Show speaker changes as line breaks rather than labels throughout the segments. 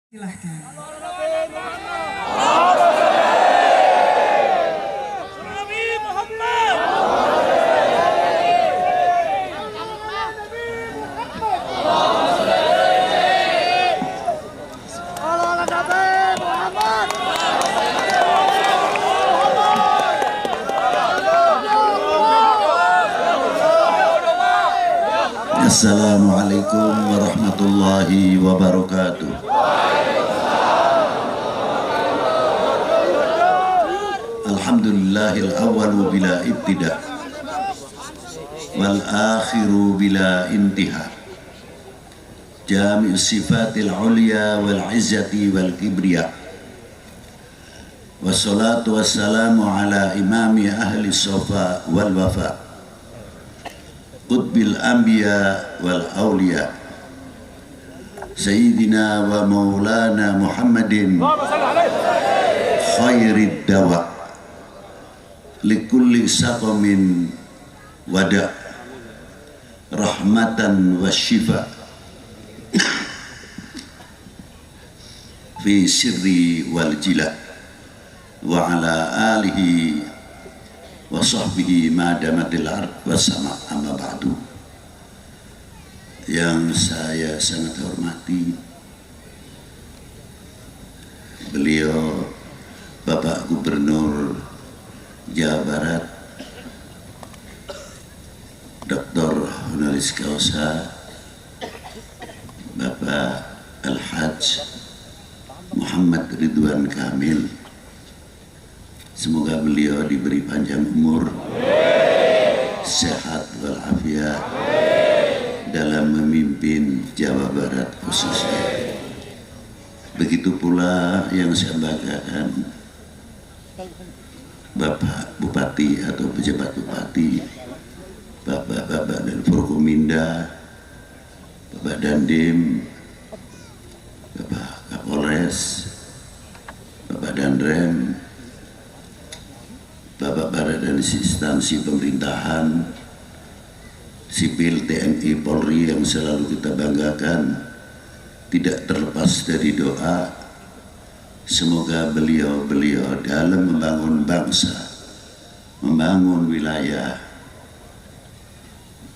Silahkan.
Assalamualaikum warahmatullahi wabarakatuh. Alhamdulillahil awwalu bila ibtida wal akhiru bila intiha. Jami'us sifatil ulya wal izzati wal kibriya. Wassalatu wassalamu ala imami ahli sofa wal wafa. Qutbil anbiya wal awliya Sayyidina wa maulana Muhammadin khairid dawa likulli saqamin wada rahmatan wa shifa fi sirri wal jila wa ala alihi wa sahbihi madamatil ard wa sama amma ba'du. Yang saya sangat hormati beliau Bapak Gubernur Jawa Barat Dr. Honoris Causa Bapak Al-Hajj Muhammad Ridwan Kamil. Semoga beliau diberi panjang umur, sehat walafiat dalam memimpin Jawa Barat khususnya. Begitu pula yang saya banggakan Bapak Bupati atau pejabat Bupati, Bapak-bapak dan Forkominda, Bapak Dandim, Bapak Kapolres, Bapak Danrem, Bapak Barat dan instansi pemerintahan, sipil, TNI, Polri yang selalu kita banggakan, tidak terlepas dari doa. Semoga beliau-beliau dalam membangun bangsa, membangun wilayah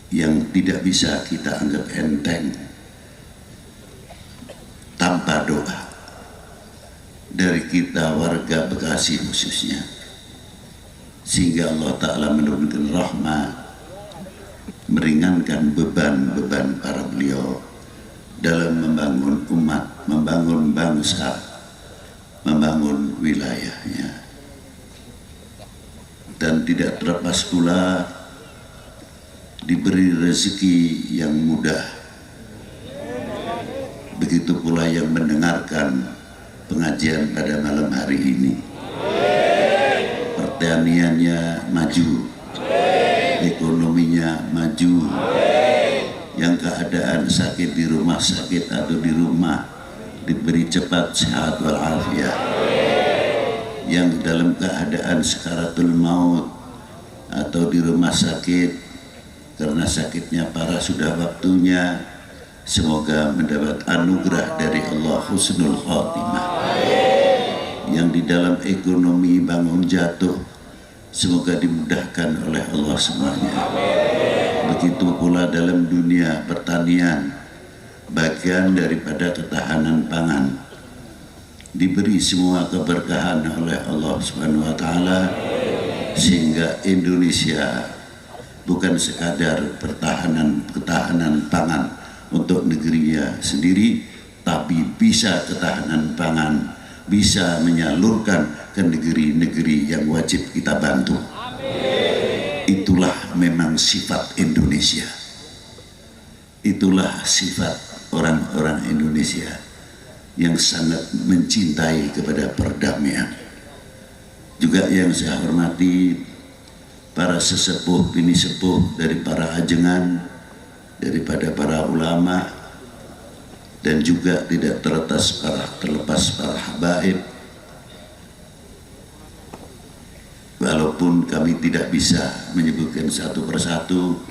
yang tidak bisa kita anggap enteng tanpa doa dari kita warga Bekasi khususnya, sehingga Allah Ta'ala menurunkan rahmat, meringankan beban-beban para beliau dalam membangun umat, membangun bangsa, membangun wilayahnya. Dan tidak terlepas pula diberi rezeki yang mudah. Begitu pula yang mendengarkan pengajian pada malam hari ini. Pertaniannya maju, ekonominya maju, yang keadaan sakit di rumah sakit atau di rumah diberi cepat sehat walafiat, yang dalam keadaan sakaratul maut atau di rumah sakit karena sakitnya parah sudah waktunya, semoga mendapat anugerah dari Allah husnul khotimah. Yang di dalam ekonomi bangun jatuh, semoga dimudahkan oleh Allah semuanya. Begitu pula dalam dunia pertanian, bagian daripada ketahanan pangan, diberi semua keberkahan oleh Allah Subhanahu wa Ta'ala, sehingga Indonesia bukan sekadar ketahanan pangan untuk negerinya sendiri, tapi bisa ketahanan pangan, bisa menyalurkan ke negeri-negeri yang wajib kita bantu. Itulah memang sifat Indonesia. Itulah sifat orang-orang Indonesia yang sangat mencintai kepada perdamaian. Juga yang saya hormati para sesepuh, bini sepuh dari para ajengan, daripada para ulama, dan juga tidak terlepas para habaib. Walaupun kami tidak bisa menyebutkan satu persatu,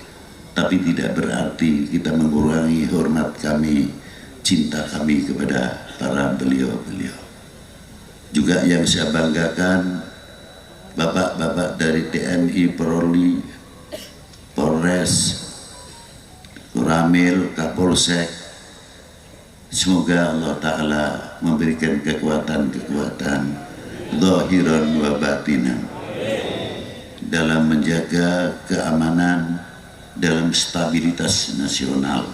tapi tidak berarti kita mengurangi hormat kami, cinta kami kepada para beliau-beliau. Juga yang saya banggakan, bapak-bapak dari TNI, Polri, Polres, Koramil, Kapolsek. Semoga Allah Ta'ala memberikan kekuatan-kekuatan zahiran wa batinan dalam menjaga keamanan, dalam stabilitas nasional,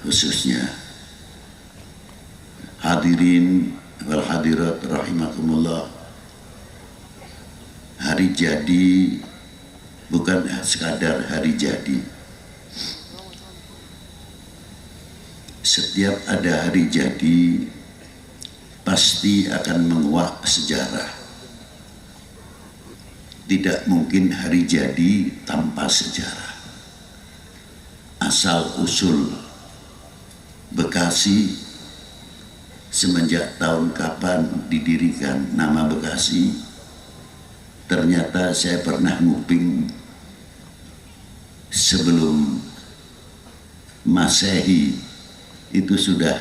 khususnya hadirin wal hadirat rahimakumullah. Hari jadi bukan sekadar hari jadi. Setiap ada hari jadi pasti akan menguak sejarah. Tidak mungkin hari jadi tanpa sejarah. Asal usul Bekasi semenjak tahun kapan didirikan nama Bekasi, ternyata saya pernah nguping sebelum Masehi itu sudah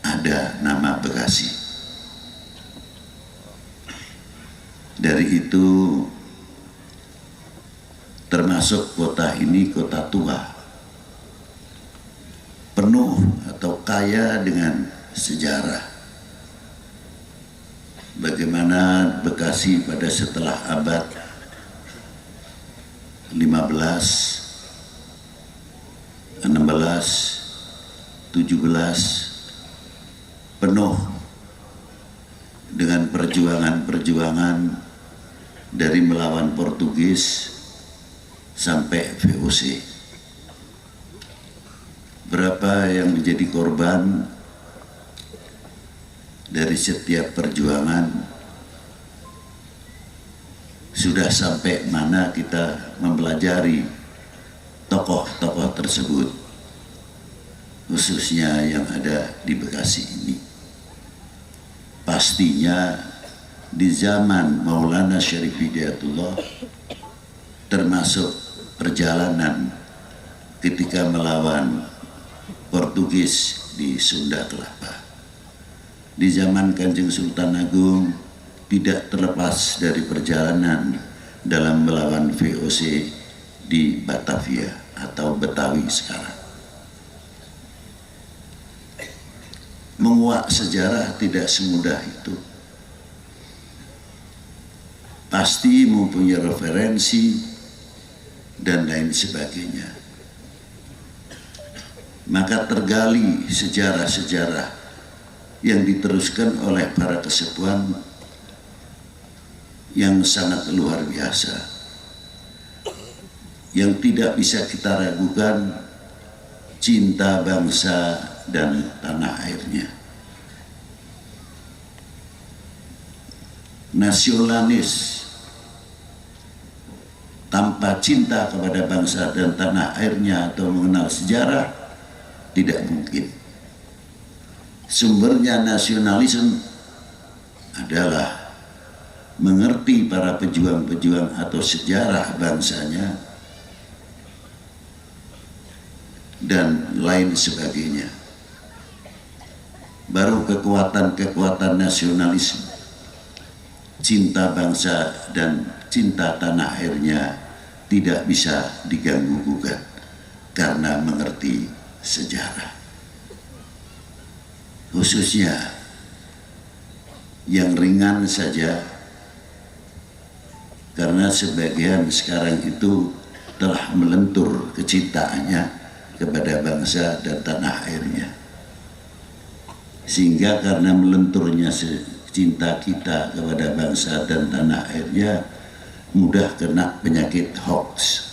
ada nama Bekasi. Dari itu termasuk kota ini kota tua, penuh atau kaya dengan sejarah. Bagaimana Bekasi pada setelah abad 15, 16, 17 penuh dengan perjuangan-perjuangan dari melawan Portugis sampai VOC. Berapa yang menjadi korban dari setiap perjuangan, sudah sampai mana kita mempelajari tokoh-tokoh tersebut, khususnya yang ada di Bekasi ini. Pastinya di zaman Maulana Syarif Hidayatullah, termasuk perjalanan ketika melawan Portugis di Sunda Kelapa. Di zaman Kanjeng Sultan Agung tidak terlepas dari perjalanan dalam melawan VOC di Batavia atau Betawi sekarang. Menguak sejarah tidak semudah itu. Pasti mempunyai referensi dan lain sebagainya. Maka tergali sejarah-sejarah yang diteruskan oleh para kesepuhan yang sangat luar biasa, yang tidak bisa kita ragukan cinta bangsa dan tanah airnya. Nasionalis tanpa cinta kepada bangsa dan tanah airnya atau mengenal sejarah tidak mungkin. Sumbernya nasionalisme adalah mengerti para pejuang-pejuang atau sejarah bangsanya dan lain sebagainya. Baru kekuatan-kekuatan nasionalisme, cinta bangsa dan cinta tanah airnya tidak bisa diganggu-gugat karena mengerti sejarah. Khususnya yang ringan saja, karena sebagian sekarang itu telah melentur kecintaannya kepada bangsa dan tanah airnya, sehingga karena melenturnya cinta kita kepada bangsa dan tanah airnya mudah kena penyakit hoax.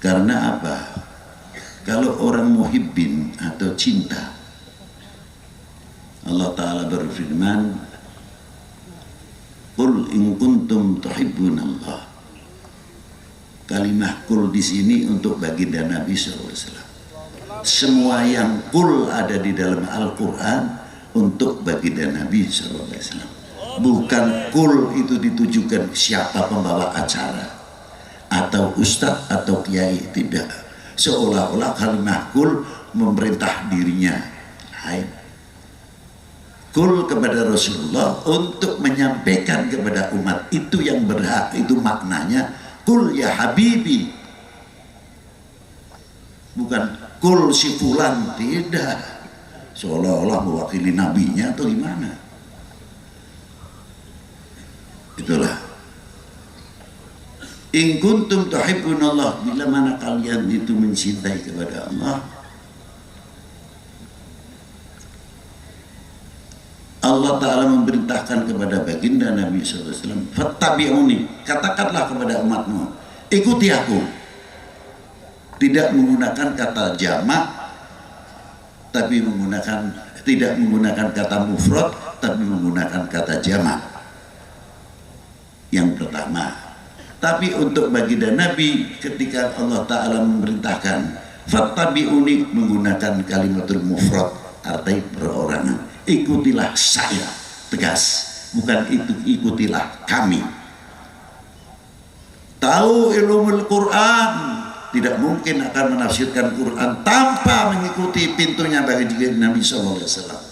Karena apa? Kalau orang muhibbin atau cinta, Allah Ta'ala berfirman, "Qul in kuntum tuhibbunallah." Kalimah kul di sini untuk baginda Nabi SAW. Semua yang kul ada di dalam Al-Quran untuk baginda Nabi SAW. Bukan kul itu ditujukan siapa pembawa acara atau ustadz atau kiai, tidak. Seolah-olah kalimah kul memerintah dirinya. Hai. Kul kepada Rasulullah untuk menyampaikan kepada umat, itu yang berhak, itu maknanya kul ya habibi, bukan kul si fulan, tidak. Seolah-olah mewakili nabinya atau gimana. Itulah in kuntum tuhibbunallah, bila mana kalian itu mencintai kepada Allah, Allah Ta'ala memerintahkan kepada baginda Nabi SAW, fattabi'uni, katakanlah kepada umatmu, ikuti aku. Tidak menggunakan kata jamak, tapi tidak menggunakan kata mufrad, tapi menggunakan kata jamak. Yang pertama. Tapi untuk baginda Nabi, ketika Allah Ta'ala memerintahkan fattabi'uni, menggunakan kalimatul mufrad, arti perorangan, ikutilah saya, tegas, bukan itu ikutilah kami. Tahu ilmu Quran, tidak mungkin akan menafsirkan Quran tanpa mengikuti pintunya baginda Nabi SAW.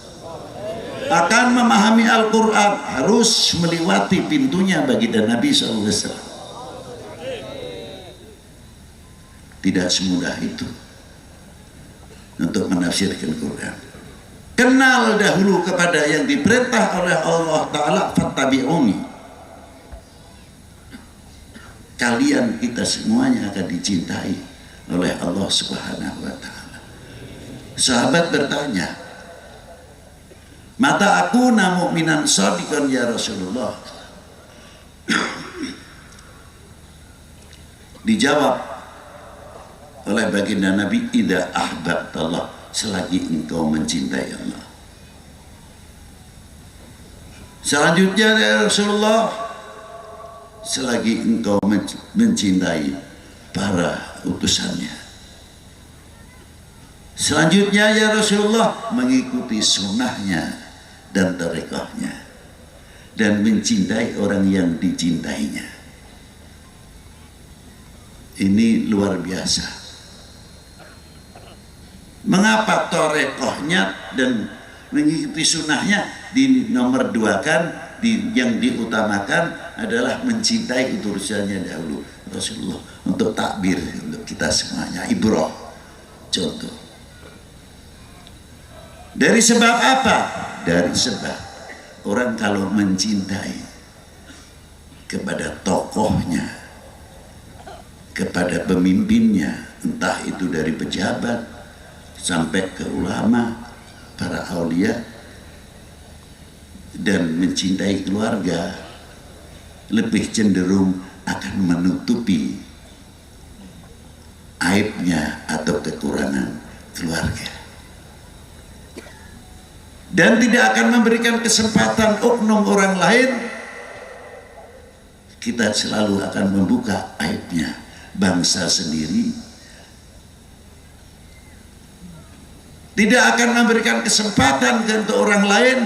Akan memahami Al-Quran harus melewati pintunya baginda Nabi SAW. Tidak semudah itu untuk menafsirkan Quran. Kenal dahulu kepada yang diperintah oleh Allah Ta'ala, fattabi'uni. Kalian, kita semuanya akan dicintai oleh Allah Subhanahu wa Ta'ala. Sahabat bertanya, mata aku mu'minan shadiqan ya Rasulullah. Dijawab oleh baginda Nabi, idza ahbabtallah, selagi engkau mencintai Allah. Selanjutnya ya Rasulullah, selagi engkau mencintai para utusannya. Selanjutnya ya Rasulullah, mengikuti sunnahnya dan tarekahnya, dan mencintai orang yang dicintainya. Ini luar biasa. Mengapa torekohnya dan mengikuti sunnahnya di nomor dua kan, yang diutamakan adalah mencintai utusannya dahulu Rasulullah, untuk takbir untuk kita semuanya, ibrah, contoh. Dari sebab apa? Dari sebab orang kalau mencintai kepada tokohnya, kepada pemimpinnya, entah itu dari pejabat sampai ke ulama, para aulia, dan mencintai keluarga, lebih cenderung akan menutupi aibnya atau kekurangan keluarga, dan tidak akan memberikan kesempatan oknum orang lain. Kita selalu akan membuka aibnya bangsa sendiri, tidak akan memberikan kesempatan untuk orang lain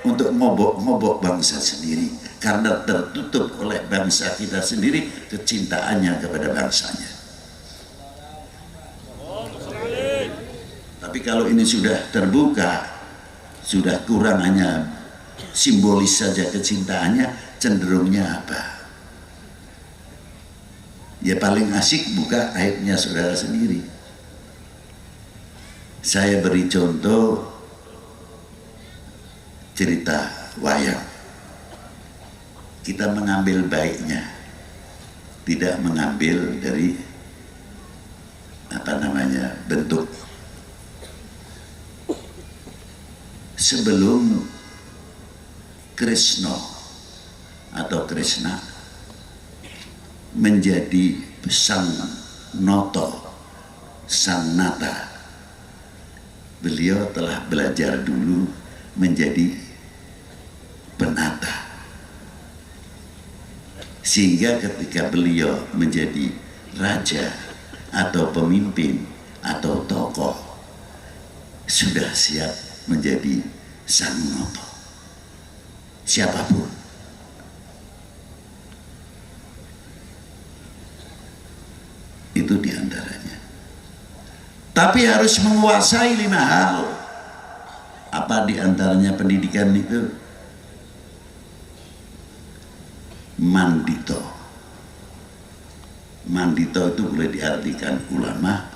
untuk ngobok-ngobok bangsa sendiri, karena tertutup oleh bangsa kita sendiri kecintaannya kepada bangsanya. Tapi kalau ini sudah terbuka, sudah kurang hanya simbolis saja kecintaannya, cenderungnya apa? Ya paling asik buka aibnya saudara sendiri. Saya beri contoh cerita wayang. Kita mengambil baiknya, tidak mengambil dari bentuk. Sebelum Krishna atau Krishna menjadi sang noto, sang nata, beliau telah belajar dulu menjadi penata, sehingga ketika beliau menjadi raja atau pemimpin atau tokoh, sudah siap menjadi sang noto, siapapun. Tapi harus menguasai 5 hal. Apa diantaranya pendidikan itu? Mandito. Mandito itu boleh diartikan ulama,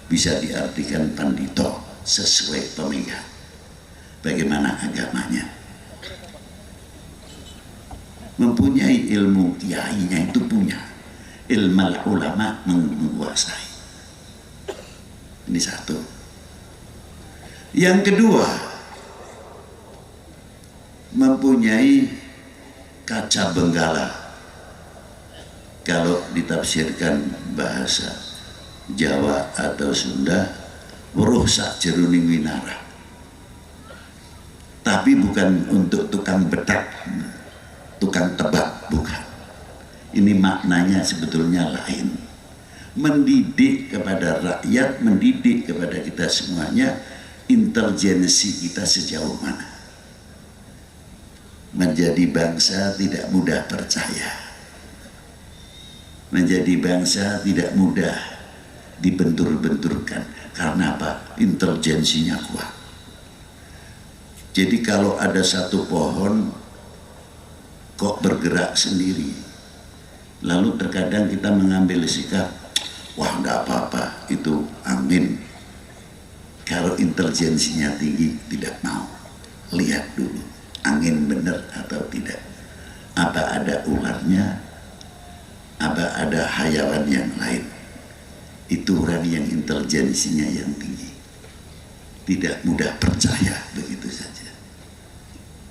bisa diartikan pandito, sesuai pemegang bagaimana agamanya. Mempunyai ilmu, kiainya itu punya ilmu, ulama menguasai. Ini satu. Yang kedua, mempunyai kaca benggala. Kalau ditafsirkan bahasa Jawa atau Sunda, weruh sak jeruning winara. Tapi bukan untuk tukang bedak, tukang tebak, bukan. Ini maknanya sebetulnya lain. Mendidik kepada rakyat, mendidik kepada kita semuanya, intelijensi kita sejauh mana. Menjadi bangsa tidak mudah percaya. Menjadi bangsa tidak mudah dibentur-benturkan. Karena apa? Intelijensinya kuat. Jadi kalau ada satu pohon kok bergerak sendiri, lalu terkadang kita mengambil sikap, wah nggak apa-apa, itu angin. Kalau intelijensinya tinggi tidak mau. Lihat dulu, angin benar atau tidak. Apa ada ularnya? Apa ada hayawan yang lain? Itu orang yang intelijensinya yang tinggi. Tidak mudah percaya begitu saja.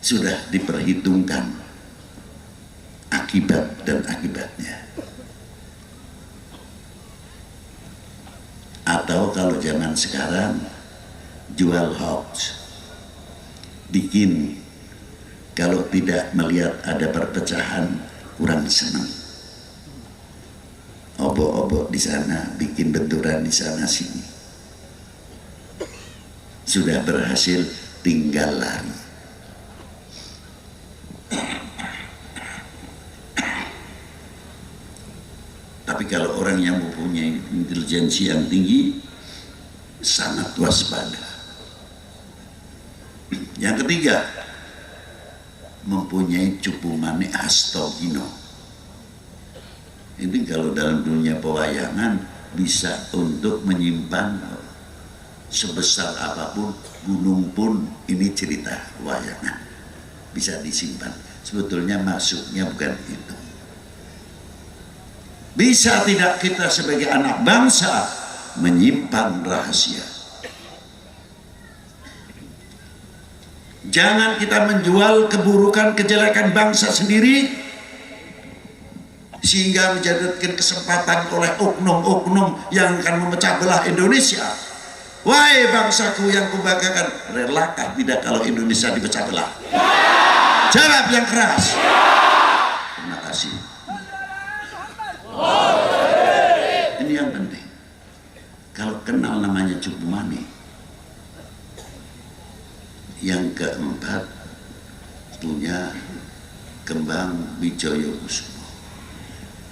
Sudah diperhitungkan akibat dan akibatnya. Atau kalau zaman sekarang jual hoax, bikin, kalau tidak melihat ada perpecahan kurang senang. Obok-obok di sana, bikin benturan di sana sini. Sudah berhasil, tinggal lari. Tapi kalau orang yang mempunyai intelijensi yang tinggi, sangat waspada. Yang ketiga, mempunyai cupu mane astogino. Ini kalau dalam dunia pewayangan bisa untuk menyimpan sebesar apapun, gunung pun ini cerita wayangan bisa disimpan. Sebetulnya maksudnya bukan itu. Bisa tidak kita sebagai anak bangsa menyimpan rahasia? Jangan kita menjual keburukan, kejelekan bangsa sendiri sehingga menjadikan kesempatan oleh oknum-oknum yang akan memecah belah Indonesia. Wahai bangsaku yang kubanggakan, relakah tidak kalau Indonesia dipecah belah? Jawab yang keras. Terima kasih. Ini yang penting. Kalau kenal namanya cupu mane. Yang keempat, punya kembang Wijoyo Kusumo.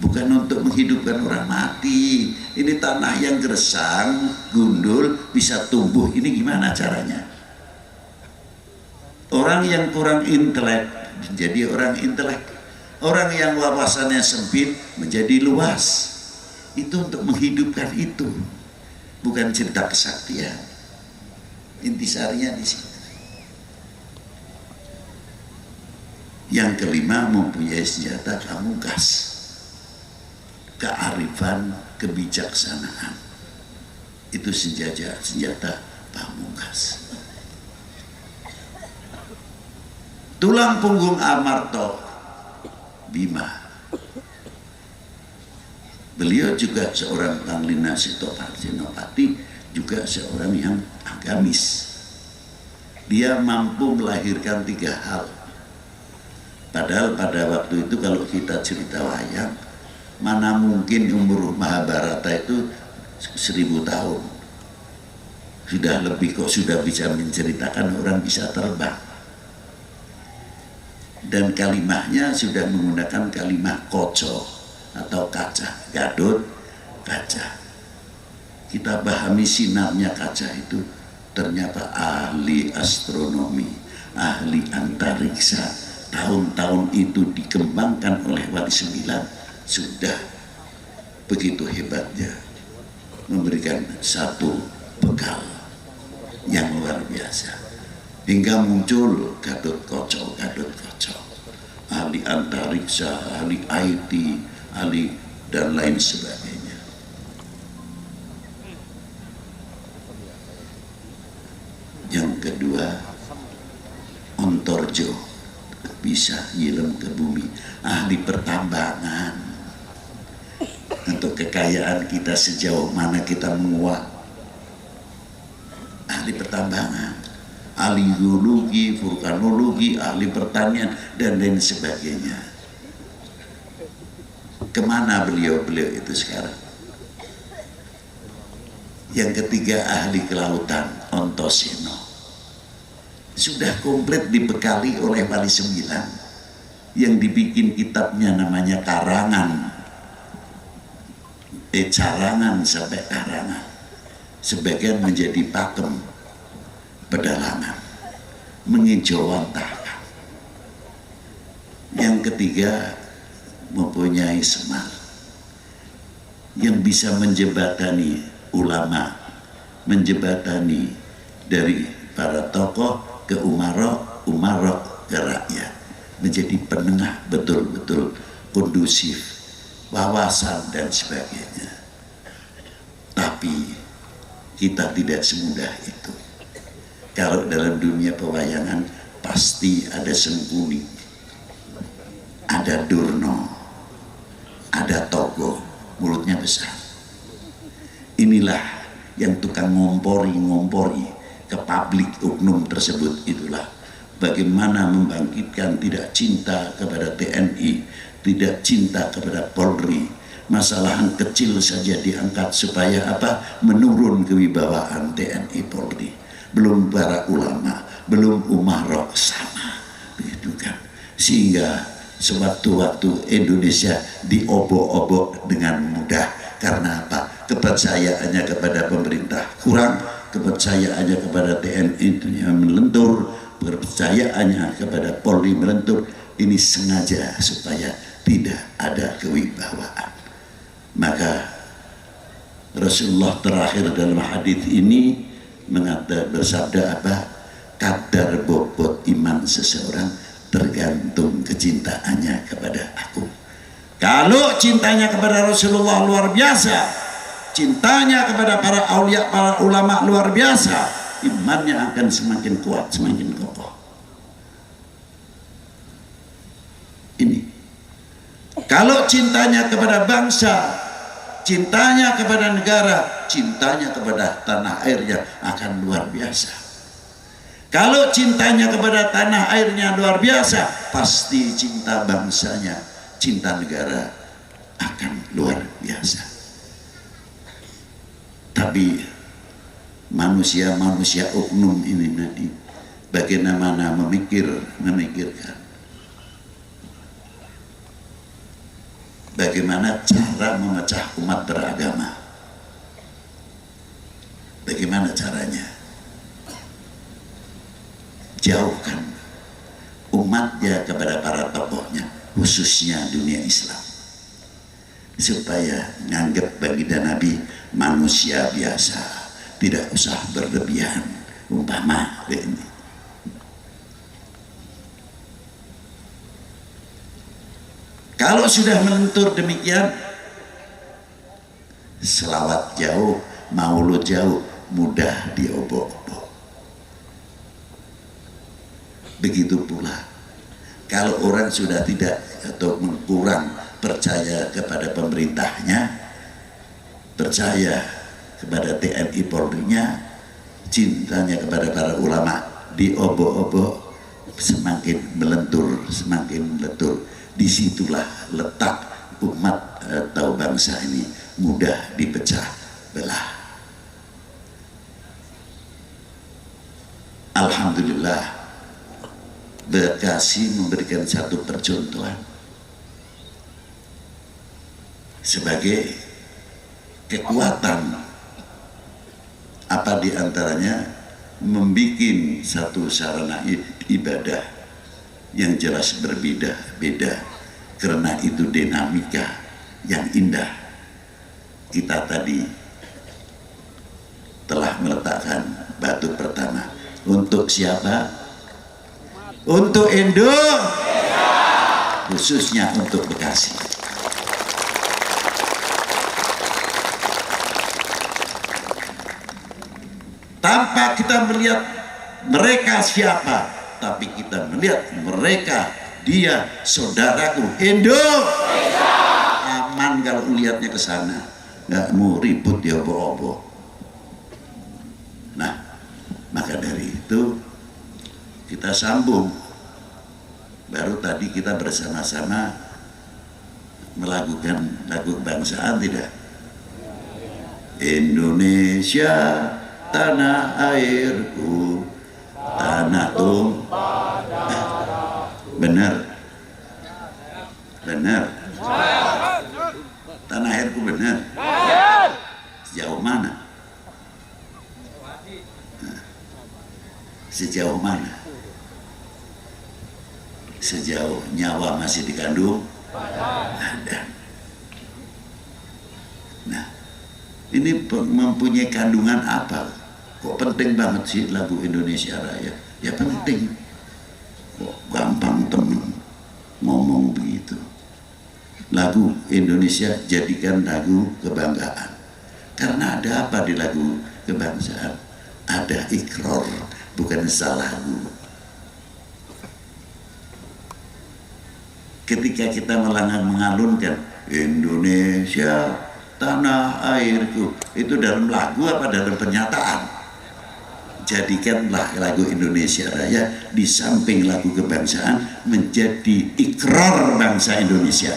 Bukan untuk menghidupkan orang mati. Ini tanah yang gersang, gundul, bisa tumbuh. Ini gimana caranya? Orang yang kurang intelek menjadi orang intelek. Orang yang wawasannya sempit menjadi luas. Itu untuk menghidupkan itu. Bukan cerita kesaktian. Intisarinya di sini. Yang kelima, mempunyai senjata pamungkas. Kearifan, kebijaksanaan. Itu senjata pamungkas. Tulang punggung Amarto Bima. Beliau juga seorang Panglima Senopati, juga seorang yang agamis. Dia mampu melahirkan 3 hal. Padahal pada waktu itu kalau kita cerita wayang, mana mungkin umur Mahabharata itu 1000 tahun. Sudah lebih kok sudah bisa menceritakan, orang bisa terbang. Dan kalimahnya sudah menggunakan kalimah koco atau kaca, gadut, kaca. kita pahami sinarnya kaca itu ternyata ahli astronomi, ahli antariksa. Tahun-tahun itu dikembangkan oleh Wali Sembilan, sudah begitu hebatnya memberikan satu bekal yang luar biasa, hingga muncul Gatot Kaca, ahli antariksa, ahli IT, ahli dan lain sebagainya. Yang kedua, Ontorjo, bisa nyiram ke bumi, ahli pertambangan. Untuk kekayaan kita sejauh mana kita menguak, ahli pertambangan, ahli geologi, vulkanologi, ahli pertanian dan lain sebagainya. Kemana beliau itu sekarang? Yang ketiga, ahli kelautan, Ontoseno, sudah komplit dibekali oleh Wali Sembilan yang dibikin kitabnya namanya Karangan, carangan sampai karangan, sebagian menjadi pakem, pedalangan, mengejawantahkan. Yang ketiga, mempunyai Semar yang bisa menjembatani ulama, menjembatani dari para tokoh ke umarok ke rakyat, menjadi penengah betul-betul kondusif, wawasan dan sebagainya. Tapi kita tidak semudah itu. Kalau dalam dunia pewayangan pasti ada Sengkuni, ada Durno, ada Togo, mulutnya besar. Inilah yang tukang ngompori ke publik oknum tersebut. Itulah bagaimana membangkitkan tidak cinta kepada TNI, tidak cinta kepada Polri. Masalah kecil saja diangkat supaya apa? Menurun kewibawaan TNI Polri. Belum para ulama, belum umarok, sama begitu kan. Sehingga sewaktu-waktu Indonesia diobok-obok dengan mudah. Karena apa? Kepercayaannya kepada pemerintah kurang, kepercayaannya kepada TNI itu yang melentur, kepercayaannya kepada Polri melentur. Ini sengaja supaya tidak ada kewibawaan. Maka Rasulullah terakhir dalam hadis ini bersabda apa? Kadar bobot iman seseorang tergantung kecintaannya kepada aku. Kalau cintanya kepada Rasulullah luar biasa, cintanya kepada para aulia, para ulama luar biasa, imannya akan semakin kuat, semakin kokoh. Ini. Kalau cintanya kepada bangsa, cintanya kepada negara, cintanya kepada tanah airnya akan luar biasa. Kalau cintanya kepada tanah airnya luar biasa, pasti cinta bangsanya, cinta negara akan luar biasa. Tapi manusia oknum ini nanti bagaimana memikirkan bagaimana cara memecah umat beragama. Bagaimana caranya? Jauhkan umatnya kepada para tokohnya, khususnya dunia Islam, supaya nganggap baginda Nabi manusia biasa, tidak usah berlebihan. Umpama ini, kalau sudah melentur demikian, selawat jauh, maulud jauh, mudah diobok-obok. Begitu pula kalau orang sudah tidak atau kurang percaya kepada pemerintahnya, percaya kepada TNI Polri-nya, cintanya kepada para ulama diobok-obok, semakin melentur, semakin melentur. Disitulah letak umat atau bangsa ini mudah dipecah belah. Alhamdulillah, Bekasi memberikan satu percontohan sebagai kekuatan Apa diantaranya? Membikin satu sarana ibadah yang jelas berbeda-beda, karena itu dinamika yang indah. Kita tadi telah meletakkan batu pertama. Untuk siapa? Untuk Indonesia, khususnya untuk Bekasi. Tanpa kita melihat mereka siapa, tapi kita melihat mereka, dia saudaraku Indonesia. Aman kalau melihatnya ke sana, nggak mau ribut ya obo-obo. Nah, maka dari itu kita sambung. Baru tadi kita bersama-sama melakukan lagu kebangsaan, tidak? Indonesia tanah airku, tanah tumpah darahku. Benar, benar. Tanah airku benar. Sejauh mana? Sejauh mana? Sejauh nyawa masih dikandung ada. Nah, ini mempunyai kandungan apa? Kok penting banget sih lagu Indonesia Raya? Ya penting. Kok gampang temen ngomong begitu. Lagu Indonesia jadikan lagu kebanggaan. Karena ada apa di lagu kebangsaan? Ada ikrar, bukan salah lagu. Ketika kita mengalunkan Indonesia tanah airku, itu dalam lagu apa dalam pernyataan? Jadikanlah lagu Indonesia Raya di samping lagu kebangsaan menjadi ikrar bangsa Indonesia.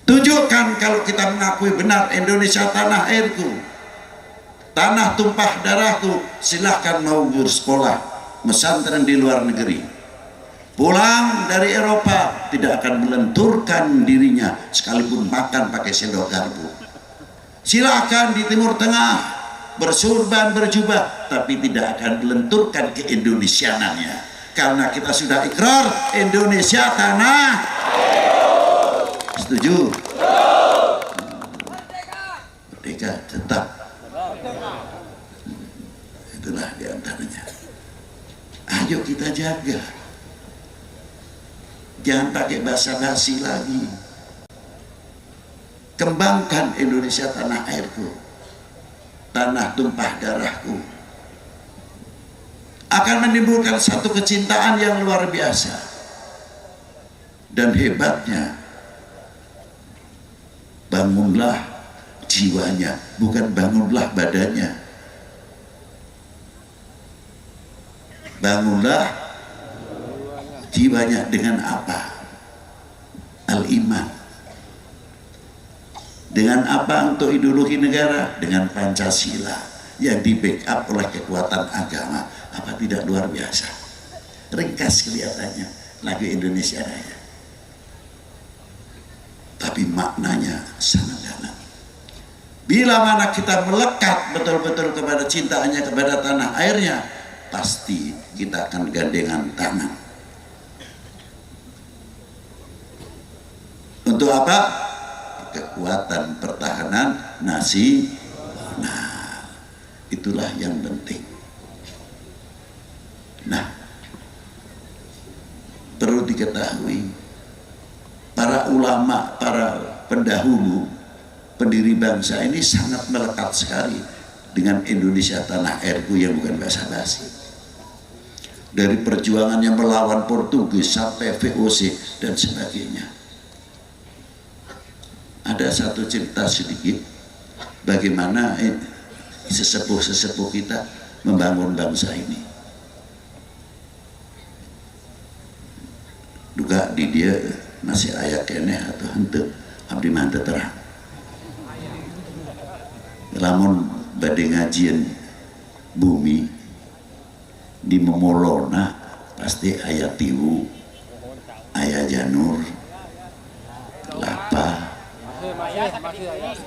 Tunjukkan kalau kita mengakui benar Indonesia tanah airku, tanah tumpah darahku. Silahkan mau bersekolah pesantren di luar negeri, pulang dari Eropa tidak akan melenturkan dirinya sekalipun makan pakai sendok garpu. Silakan di Timur Tengah bersurban berjubah, tapi tidak akan melenturkan keindonesianannya, karena kita sudah ikrar Indonesia tanah. Setuju? Merdeka tetap. Itulah diantaranya. Ayo kita jaga. Jangan pakai basa-basi lagi. Kembangkan Indonesia tanah airku, tanah tumpah darahku. Akan menimbulkan satu kecintaan yang luar biasa. Dan hebatnya, bangunlah jiwanya, bukan bangunlah badannya. Bangunlah jiwanya dengan apa? Al-iman. Dengan apa untuk ideologi negara? Dengan Pancasila yang di backup oleh kekuatan agama. Apa tidak luar biasa? Ringkas kelihatannya lagu Indonesia Raya, tapi maknanya sangat dalam. Bila mana kita melekat betul-betul kepada cintanya kepada tanah airnya, pasti kita akan gandengan tangan. Untuk apa? Kekuatan pertahanan nasional. Itulah yang penting. Nah, perlu diketahui, para ulama, para pendahulu, pendiri bangsa ini sangat melekat sekali dengan Indonesia tanah airku yang bukan basa-basi. Dari perjuangannya melawan Portugis sampai VOC dan sebagainya. Ada satu cerita sedikit bagaimana sesepuh-sesepuh kita membangun bangsa ini. Duga di dia masih ayat keneh atau henteu abdi mantep terang. Lamun badai ngajian bumi di memolona pasti ayat tiwu, ayat janur, lapa,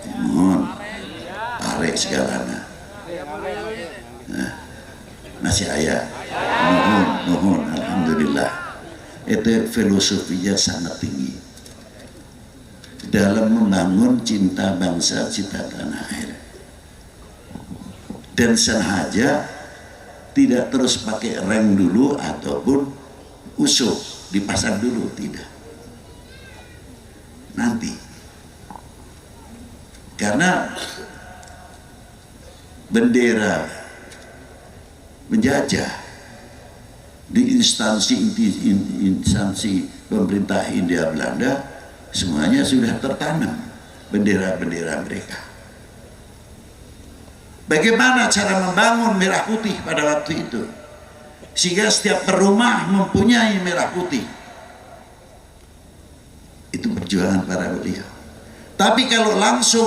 timun, pare segalana. Nah, masih ayah. Nuhun, alhamdulillah. Itu filosofinya sangat tinggi dalam membangun cinta bangsa, cinta tanah air. Dan sengaja tidak terus pakai rem dulu ataupun usuk dipasang dulu, tidak. Nanti, karena bendera menjajah di instansi pemerintah Hindia Belanda semuanya sudah tertanam bendera-bendera mereka. Bagaimana cara membangun merah putih pada waktu itu sehingga setiap rumah mempunyai merah putih? Itu perjuangan para beliau. Tapi kalau langsung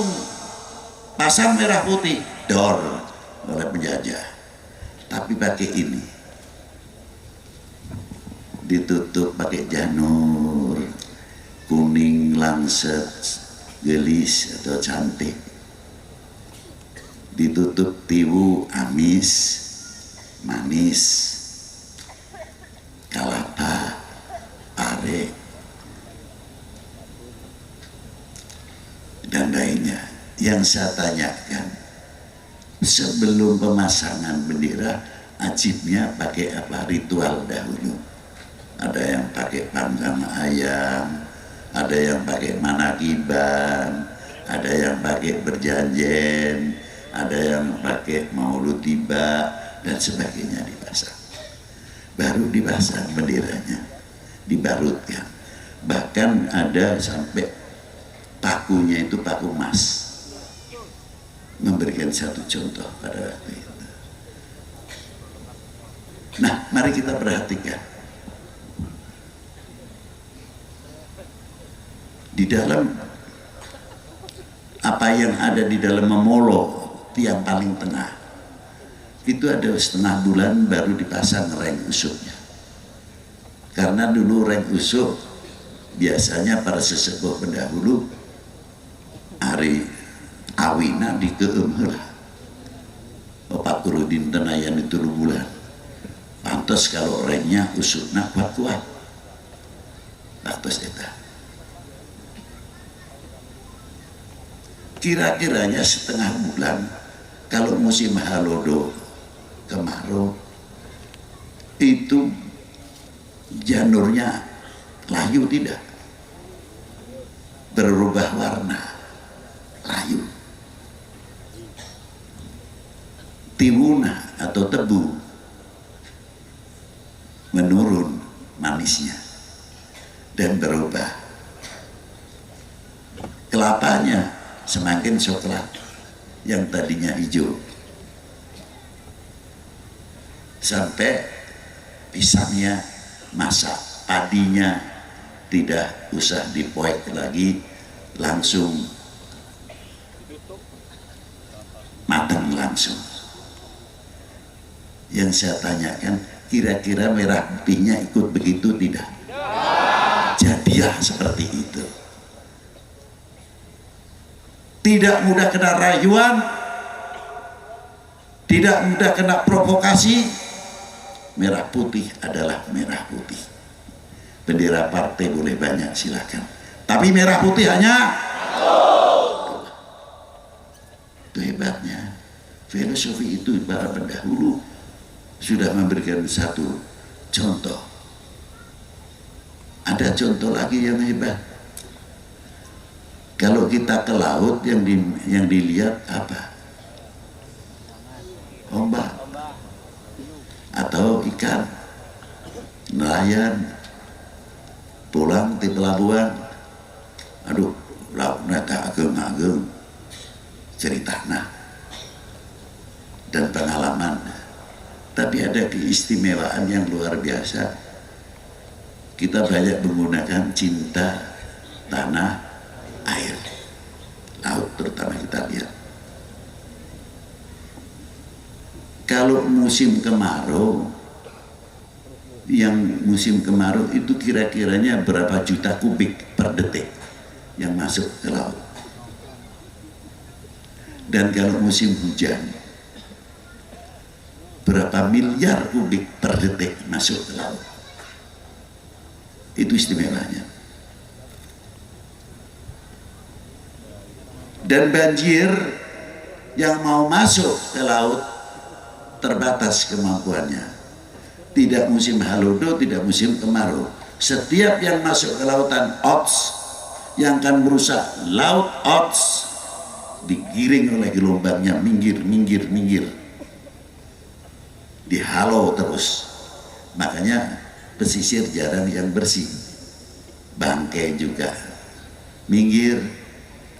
pasang merah putih, dor oleh penjajah. Tapi pakai ini, ditutup pakai janur kuning langset gelis atau cantik, ditutup tiwu amis manis, kalapa, are, dan lainnya. Yang saya tanyakan, sebelum pemasangan bendera ajibnya pakai apa, ritual dahulu? Ada yang pakai panggang ayam, ada yang pakai manakiban, ada yang pakai berjanjen, ada yang pakai maulud tiba dan sebagainya dipasang. Baru dipasang benderanya, dibarutkan. Bahkan ada sampai pakunya itu paku emas. Memberikan satu contoh pada waktu itu. Nah, mari kita perhatikan. Di dalam apa yang ada di dalam memolo tiang paling tengah itu ada setengah bulan baru dipasang reng usuknya. Karena dulu reng usuk biasanya para sesepuh pendahulu hari awina dikeum heula. Opat puluh dinten ayan itu bulan. Pantas kalau rengnya usukna kuat-kuat. Pantas eta. Kira-kiranya setengah bulan kalau musim halodo kemarau itu janurnya layu tidak, berubah warna, layu. Tiwuna atau tebu menurun manisnya dan berubah. Kelapanya semakin coklat yang tadinya hijau, sampai pisangnya masak, padinya tidak usah dipoek lagi, langsung matang langsung. Yang saya tanyakan, kira-kira merah putihnya ikut begitu tidak? Jadilah seperti itu. Tidak mudah kena rayuan, tidak mudah kena provokasi. Merah putih adalah merah putih. Bendera partai boleh banyak, silakan. Tapi merah putih hanya itu hebatnya. Filosofi itu para pendahulu sudah memberikan satu contoh. Ada contoh lagi yang hebat. Kalau kita ke laut yang dilihat apa? Ombak atau ikan, nelayan pulang di pelabuhan, aduh lautnya tak ageng-ageng, ceritana dan pengalaman. Tapi ada keistimewaan yang luar biasa. Kita banyak menggunakan cinta tanah air, laut terutama kita lihat. Kalau musim kemarau, yang musim kemarau itu kira-kiranya berapa juta kubik per detik yang masuk ke laut. Dan kalau musim hujan berapa miliar kubik per detik masuk ke laut. Itu istimewanya. Dan banjir yang mau masuk ke laut terbatas kemampuannya. Tidak musim halodo, tidak musim kemarau. Setiap yang masuk ke lautan ots yang akan merusak laut ots digiring oleh gelombangnya, minggir, dihalau terus. Makanya pesisir jarang yang bersih, bangkai juga minggir,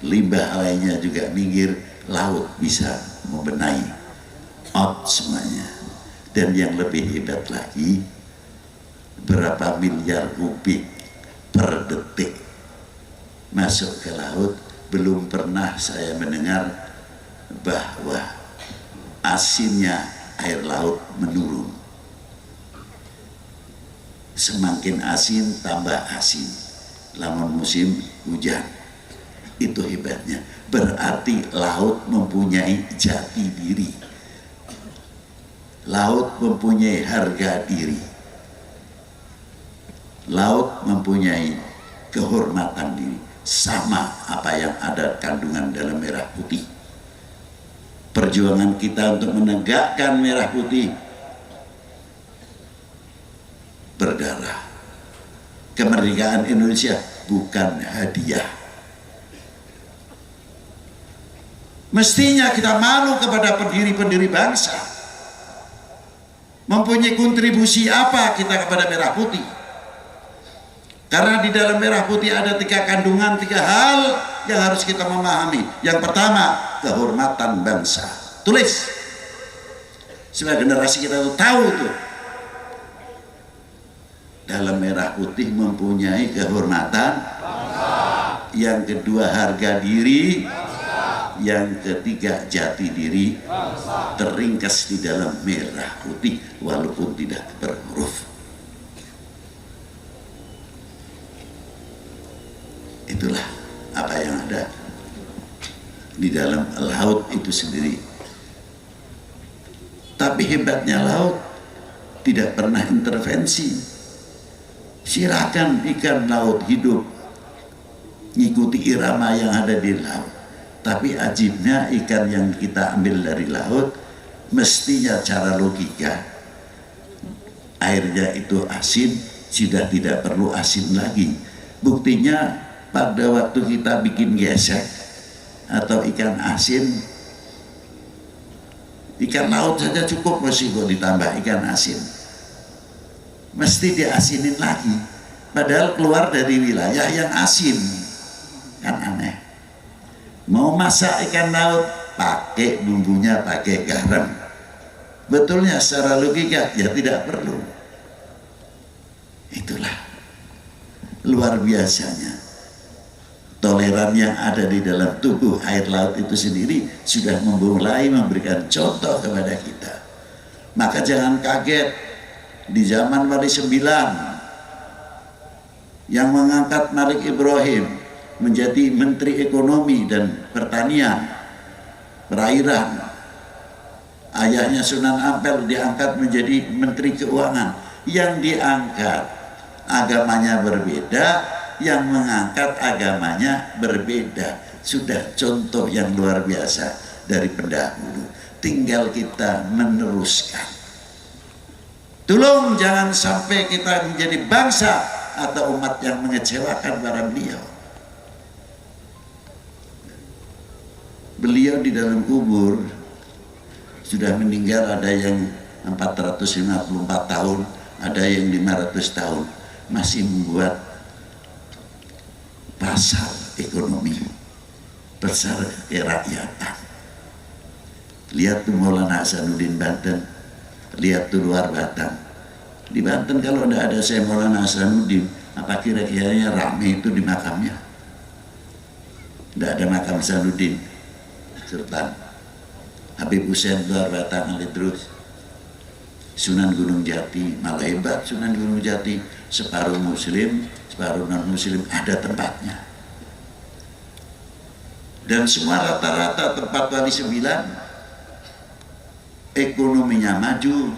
limbah lainnya juga minggir, laut bisa membenahi out semuanya. Dan yang lebih hebat lagi, berapa miliar kubik per detik masuk ke laut. Belum pernah saya mendengar bahwa asinnya air laut menurun. Semakin asin tambah asin lamun musim hujan. Itu hebatnya. Berarti laut mempunyai jati diri, laut mempunyai harga diri, laut mempunyai kehormatan diri. Sama apa yang ada kandungan dalam merah putih. Perjuangan kita untuk menegakkan merah putih berdarah. Kemerdekaan Indonesia bukan hadiah. Mestinya kita malu kepada pendiri-pendiri bangsa. Mempunyai kontribusi apa kita kepada merah putih? Karena di dalam merah putih ada 3 kandungan, 3 hal yang harus kita memahami. Yang pertama, kehormatan bangsa. Tulis. Supaya generasi kita itu tahu itu. Dalam merah putih mempunyai kehormatan bangsa. Yang kedua, harga diri bangsa. Yang ketiga, jati diri bangsa. Terringkas di dalam merah putih walaupun tidak berhuruf. Itulah apa yang ada di dalam laut itu sendiri. Tapi hebatnya laut tidak pernah intervensi. Silakan ikan laut hidup ngikuti irama yang ada di laut. Tapi ajibnya ikan yang kita ambil dari laut mestinya cara logika airnya itu asin, sudah tidak perlu asin lagi. Buktinya pada waktu kita bikin gesek atau ikan asin, ikan laut saja cukup masih kok ditambah ikan asin. Mesti diasinin lagi, padahal keluar dari wilayah yang asin. Kan aneh. Mau masak ikan laut pakai bumbunya, pakai garam. Betulnya secara logika ya tidak perlu. Itulah luar biasanya. Toleran yang ada di dalam tubuh air laut itu sendiri sudah mulai memberikan contoh kepada kita. Maka jangan kaget di zaman Wali Sembilan yang mengangkat Malik Ibrahim menjadi Menteri Ekonomi dan Pertanian, Perairan. Ayahnya Sunan Ampel diangkat menjadi Menteri Keuangan. Yang diangkat agamanya berbeda, yang mengangkat agamanya berbeda. Sudah contoh yang luar biasa dari pendahulu. Tinggal kita meneruskan. Tolong jangan sampai kita menjadi bangsa atau umat yang mengecewakan para beliau. Beliau di dalam kubur sudah meninggal, ada yang 454 tahun, ada yang 500 tahun, masih membuat pasar ekonomi, pasar kerakyatan. Lihat tuh Maulana Hasanuddin Banten, lihat tuh luar Batang. Di Banten kalau tidak ada saya Maulana Hasanuddin, apa kira-kiranya ramai itu di makamnya? Tidak ada makam Hasanuddin, Sultan Habib Hussein luar Batang Ali terus. Sunan Gunung Jati malah hebat. Sunan Gunung Jati separuh muslim, separuh non muslim, ada tempatnya. Dan semua rata-rata tempat Wali Sembilan ekonominya maju,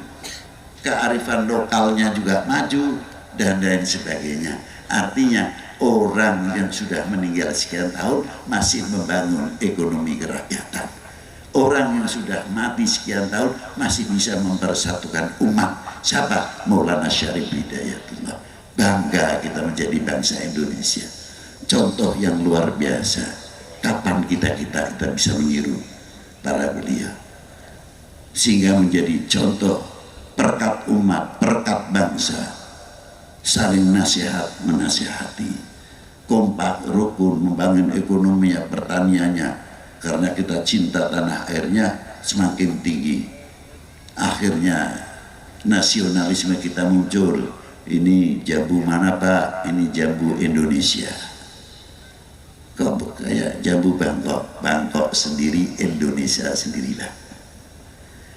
kearifan lokalnya juga maju, dan lain sebagainya. Artinya orang yang sudah meninggal sekian tahun masih membangun ekonomi kerakyatan. Orang yang sudah mati sekian tahun masih bisa mempersatukan umat. Siapa? Maulana Syarif Hidayatullah. Bangga kita menjadi bangsa Indonesia. Contoh yang luar biasa. Kapan kita bisa meniru para beliau, sehingga menjadi contoh perkat umat, perkat bangsa, saling nasihat menasihati, kompak rukun membangun ekonominya, pertaniannya, karena kita cinta tanah airnya semakin tinggi. Akhirnya nasionalisme kita muncul. Ini jambu mana Pak? Ini jambu Indonesia. Kok kayak jambu Bangkok, Bangkok sendiri, Indonesia sendirilah.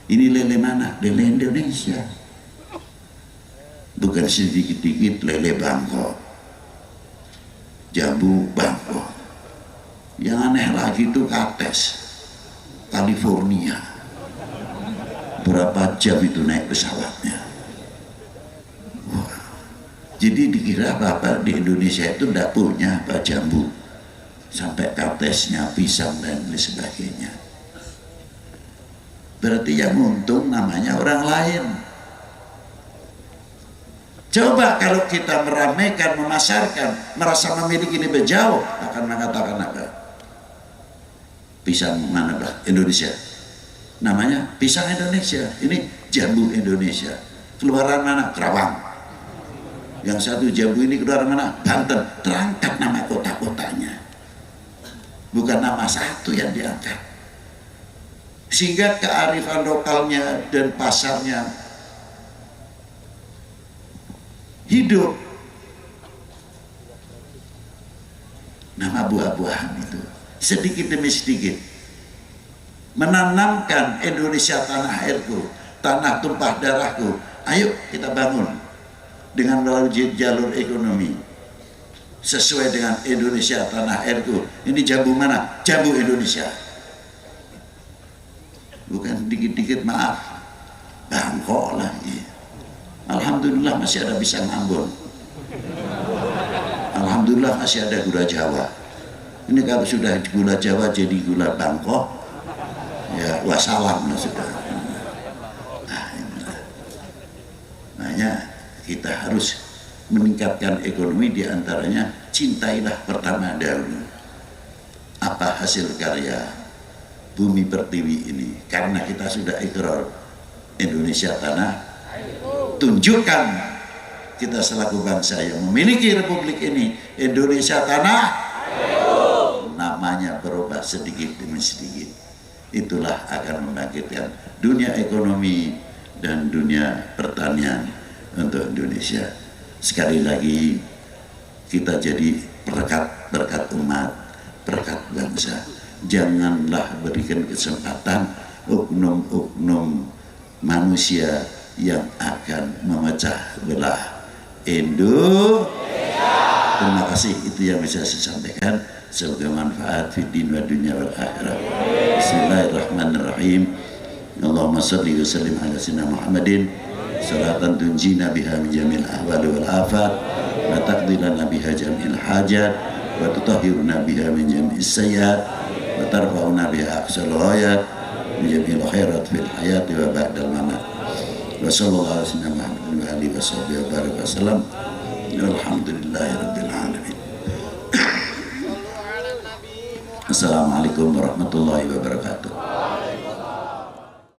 Ini lele mana? Lele Indonesia. Bukan sedikit-dikit lele Bangkok, jambu Bangkok. Yang aneh lagi itu Kates, California. Berapa jam itu naik pesawatnya? Wah. Jadi dikira apa di Indonesia itu tidak punya apa jambu, sampai Katesnya, pisang dan lain sebagainya. Berarti yang untung namanya orang lain. Coba kalau kita meramaikan, memasarkan, merasa memiliki lebih jauh, akan mengatakan apa? Pisang mana Pak? Indonesia. Namanya pisang Indonesia. Ini jambu Indonesia. Keluaran mana? Kerawang. Yang satu jambu ini keluaran mana? Banten. Terangkat nama kota-kotanya. Bukan nama satu yang diangkat. Sehingga kearifan lokalnya dan pasarnya hidup. Nama buah-buahan itu sedikit demi sedikit menanamkan Indonesia tanah airku, tanah tumpah darahku. Ayo kita bangun dengan melalui jalur ekonomi sesuai dengan Indonesia tanah airku. Ini jambu mana? Jambu Indonesia. Bukan dikit-dikit, maaf, Bangkok lagi. Alhamdulillah masih ada pisang Ambon. Alhamdulillah masih ada gula Jawa. Ini kalau sudah gula Jawa jadi gula Bangkok, ya wassalam lah sudah. Nah, inilah. Makanya kita harus meningkatkan ekonomi, diantaranya cintailah pertama dahulu apa hasil karya bumi pertiwi ini. Karena kita sudah ikrar Indonesia tanah, tunjukkan kita selaku bangsa yang memiliki republik ini, Indonesia tanah, namanya berubah sedikit demi sedikit. Itulah akan membangkitkan dunia ekonomi dan dunia pertanian untuk Indonesia. Sekali lagi kita jadi berkat umat, berkat bangsa. Janganlah berikan kesempatan oknum-oknum manusia yang akan memecah belah Indonesia. Terima kasih, itu yang bisa saya sampaikan. Semoga manfaat fid din wa dunya wal akhirah. Bismillahirrahmanirrahim. Allahumma shalli wa sallim ala sayyidina Muhammadin salatan tunjina biha min jamil ahwali wal afat wa taqdi lana biha jamil hajat wa tutahhiruna biha min jamil sayyiat wa tarfa'una biha aqsal ghayat min jamil khairat fil hayati wa ba'dal mamat. Wa sallallahu alaihi wa Muhammadin wa alihi wa sahbihi wa baraka wasallam. Alhamdulillahi rabbil alamin. Assalamualaikum warahmatullahi wabarakatuh.